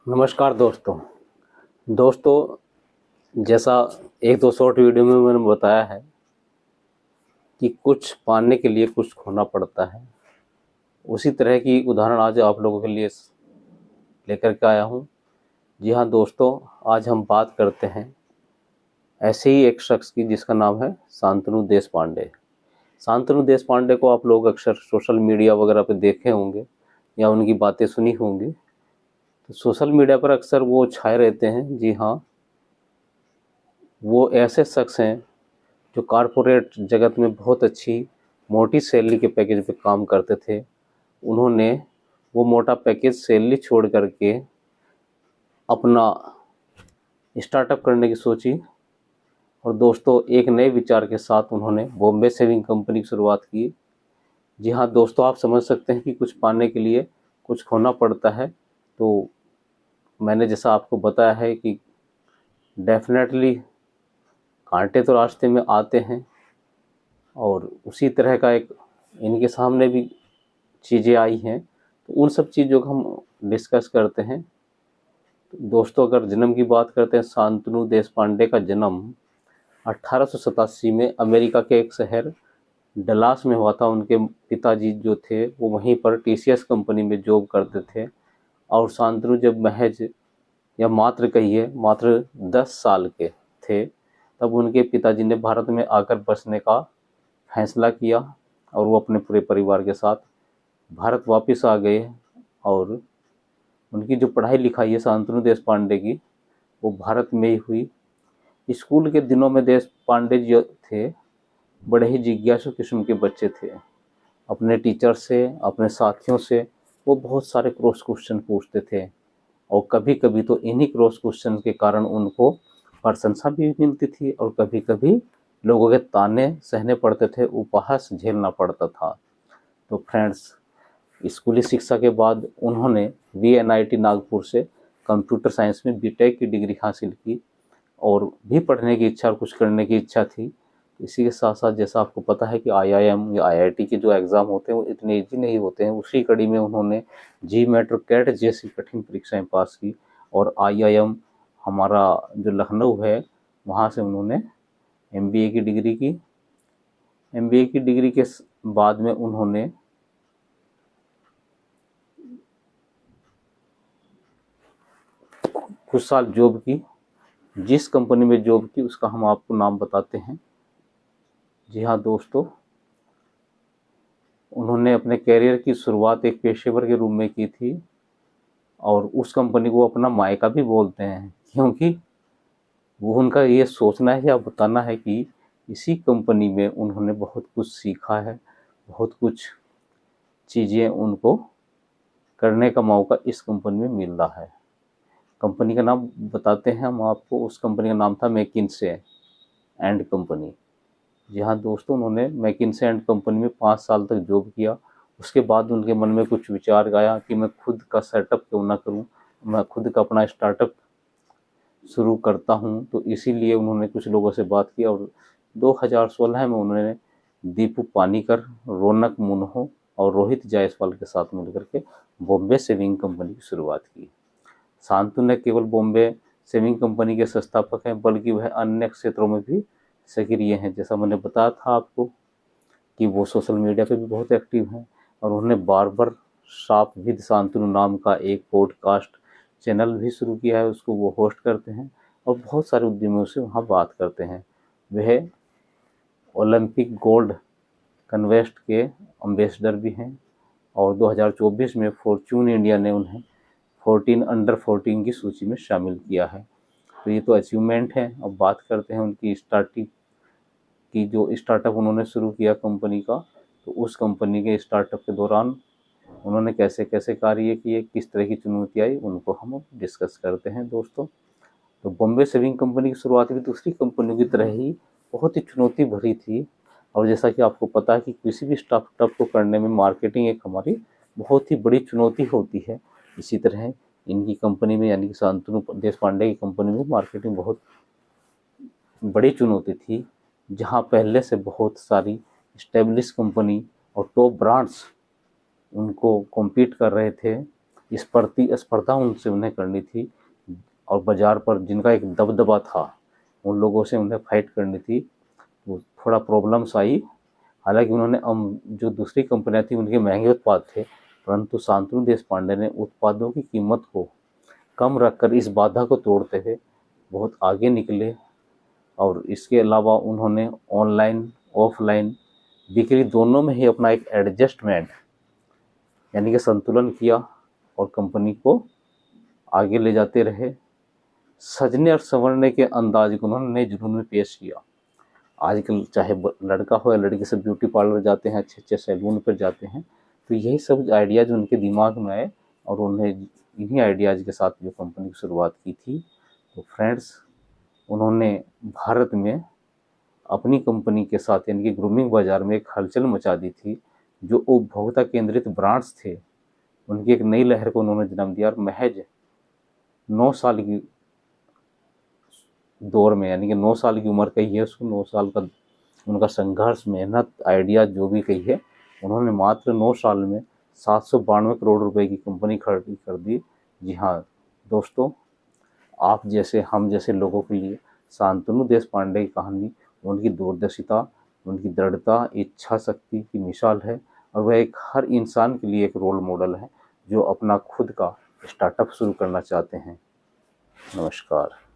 नमस्कार दोस्तों, जैसा एक दो शॉर्ट वीडियो में मैंने बताया है कि कुछ पाने के लिए कुछ खोना पड़ता है। उसी तरह की उदाहरण आज आप लोगों के लिए लेकर के आया हूँ। जी हाँ दोस्तों, आज हम बात करते हैं ऐसे ही एक शख्स की जिसका नाम है शांतनु देशपांडे। शांतनु देशपांडे को आप लोग अक्सर सोशल मीडिया वगैरह पे देखे होंगे या उनकी बातें सुनी होंगी। तो सोशल मीडिया पर अक्सर वो छाए रहते हैं। जी हाँ, वो ऐसे शख्स हैं जो कॉरपोरेट जगत में बहुत अच्छी मोटी सैलरी के पैकेज पे काम करते थे। उन्होंने वो मोटा पैकेज सैलरी छोड़ करके अपना स्टार्टअप करने की सोची और दोस्तों एक नए विचार के साथ उन्होंने बॉम्बे शेविंग कंपनी की शुरुआत की। जी हाँ दोस्तों, आप समझ सकते हैं कि कुछ पाने के लिए कुछ खोना पड़ता है। तो मैंने जैसा आपको बताया है कि डेफिनेटली कांटे तो रास्ते में आते हैं और उसी तरह का एक इनके सामने भी चीज़ें आई हैं। तो उन सब चीज़ों को हम डिस्कस करते हैं। तो दोस्तों, अगर जन्म की बात करते हैं, शांतनु देशपांडे का जन्म 1887 में अमेरिका के एक शहर डलास में हुआ था। उनके पिताजी जो थे वो वहीं पर टीसीएस कंपनी में जॉब करते थे और शांतनु जब महज या मात्र 10 साल के थे तब उनके पिताजी ने भारत में आकर बसने का फैसला किया और वो अपने पूरे परिवार के साथ भारत वापस आ गए। और उनकी जो पढ़ाई लिखाई है शांतनु देशपांडे की, वो भारत में ही हुई। स्कूल के दिनों में देशपांडे जो थे बड़े ही जिज्ञासु किस्म के बच्चे थे। अपने टीचर से, अपने साथियों से वो बहुत सारे क्रॉस क्वेश्चन पूछते थे और कभी कभी तो इन्हीं क्रॉस क्वेश्चन के कारण उनको प्रशंसा भी मिलती थी और कभी कभी लोगों के ताने सहने पड़ते थे, उपहास झेलना पड़ता था। तो फ्रेंड्स, स्कूली शिक्षा के बाद उन्होंने VNIT नागपुर से कंप्यूटर साइंस में बीटेक की डिग्री हासिल की और भी पढ़ने की इच्छा और कुछ करने की इच्छा थी। इसी के साथ साथ जैसा आपको पता है कि IIM या IIT के जो एग्ज़ाम होते हैं वो इतने ईजी नहीं होते हैं। उसी कड़ी में उन्होंने GMAT और CAT जैसी कठिन परीक्षाएं पास की और IIM हमारा जो लखनऊ है वहाँ से उन्होंने MBA की डिग्री की। MBA की डिग्री के बाद में उन्होंने कुछ साल जॉब की। जिस कंपनी में जॉब की उसका हम आपको नाम बताते हैं। जी हाँ दोस्तों, उन्होंने अपने कैरियर की शुरुआत एक पेशेवर के रूप में की थी और उस कंपनी को अपना मायका भी बोलते हैं, क्योंकि वो उनका ये सोचना है या बताना है कि इसी कंपनी में उन्होंने बहुत कुछ सीखा है, बहुत कुछ चीज़ें उनको करने का मौका इस कंपनी में मिल रहा है। कंपनी का नाम बताते हैं हम आपको। उस कंपनी का नाम था मैकिन्से एंड कंपनी। जी हाँ दोस्तों, उन्होंने मैकिन्से एंड कंपनी में 5 साल तक जॉब किया। उसके बाद उनके मन में कुछ विचार आया कि मैं खुद का सेटअप क्यों ना करूं, मैं खुद का अपना स्टार्टअप शुरू करता हूं। तो इसीलिए उन्होंने कुछ लोगों से बात की और 2016 में उन्होंने दीपू पानीकर, रौनक मुन्हो और रोहित जायसवाल के साथ मिलकर के बॉम्बे शेविंग कंपनी की शुरुआत की। शांतनु ने केवल बॉम्बे शेविंग कंपनी के संस्थापक हैं, बल्कि वह अन्य क्षेत्रों में भी सक्रिय हैं। जैसा मैंने बताया था आपको कि वो सोशल मीडिया पे भी बहुत एक्टिव हैं और उन्होंने बार्बर शॉप विद शांतनु नाम का एक पॉडकास्ट चैनल भी शुरू किया है। उसको वो होस्ट करते हैं और बहुत सारे उद्यमियों से वहाँ बात करते हैं। वह ओलंपिक गोल्ड कन्वेस्ट के एम्बेसडर भी हैं और 2024 में फॉर्च्यून इंडिया ने उन्हें 14 अंडर 14 की सूची में शामिल किया है। तो ये तो अचीवमेंट है। अब बात करते हैं उनकी स्टार्टिंग की। जो स्टार्टअप उन्होंने शुरू किया कंपनी का, तो उस कंपनी के स्टार्टअप के दौरान उन्होंने कैसे कैसे कार्य किए, किस तरह की चुनौती आई, उनको हम डिस्कस करते हैं दोस्तों। तो बॉम्बे शेविंग कंपनी की शुरुआत भी दूसरी कंपनियों की तरह ही बहुत ही चुनौती भरी थी। और जैसा कि आपको पता है कि किसी भी स्टार्टअप को करने में मार्केटिंग एक हमारी बहुत ही बड़ी चुनौती होती है। इसी तरह इनकी कंपनी में यानी कि शांतनु देशपांडे की कंपनी में मार्केटिंग बहुत बड़ी चुनौती थी, जहां पहले से बहुत सारी एस्टेब्लिश कंपनी और टॉप ब्रांड्स उनको कॉम्पीट कर रहे थे। इस प्रतिस्पर्धा उनसे उन्हें करनी थी और बाज़ार पर जिनका एक दबदबा था उन लोगों से उन्हें फाइट करनी थी। तो थोड़ा प्रॉब्लम्स आई। हालांकि उन्होंने जो दूसरी कंपनियां थी उनके महंगे उत्पाद थे, परंतु शांतनु देशपांडे ने उत्पादों की कीमत को कम रखकर इस बाधा को तोड़ते हुए बहुत आगे निकले। और इसके अलावा उन्होंने ऑनलाइन ऑफलाइन बिक्री दोनों में ही अपना एक एडजस्टमेंट यानी कि संतुलन किया और कंपनी को आगे ले जाते रहे। सजने और संवरने के अंदाज को उन्होंने नए जुनून में पेश किया। आजकल चाहे लड़का हो या लड़की, सब ब्यूटी पार्लर जाते हैं, अच्छे अच्छे सैलून पर जाते हैं। तो यही सब आइडियाज़ उनके दिमाग में आए और उन्हें इन्हीं आइडियाज़ के साथ जो कंपनी की शुरुआत की थी। तो फ्रेंड्स, उन्होंने भारत में अपनी कंपनी के साथ यानी कि ग्रूमिंग बाज़ार में एक हलचल मचा दी थी। जो उपभोक्ता केंद्रित ब्रांड्स थे उनकी एक नई लहर को उन्होंने जन्म दिया और महज 9 साल की दौर में, यानी कि 9 साल की उम्र कही है उसको, 9 साल का उनका संघर्ष, मेहनत, आइडिया जो भी कही है, उन्होंने मात्र 9 साल में 792 करोड़ रुपए की कंपनी खड़ी कर दी। जी हाँ दोस्तों, आप जैसे हम जैसे लोगों के लिए शांतनु देशपांडे की कहानी उनकी दूरदर्शिता, उनकी दृढ़ता, इच्छा शक्ति की मिसाल है। और वह एक हर इंसान के लिए एक रोल मॉडल है जो अपना खुद का स्टार्टअप शुरू करना चाहते हैं। नमस्कार।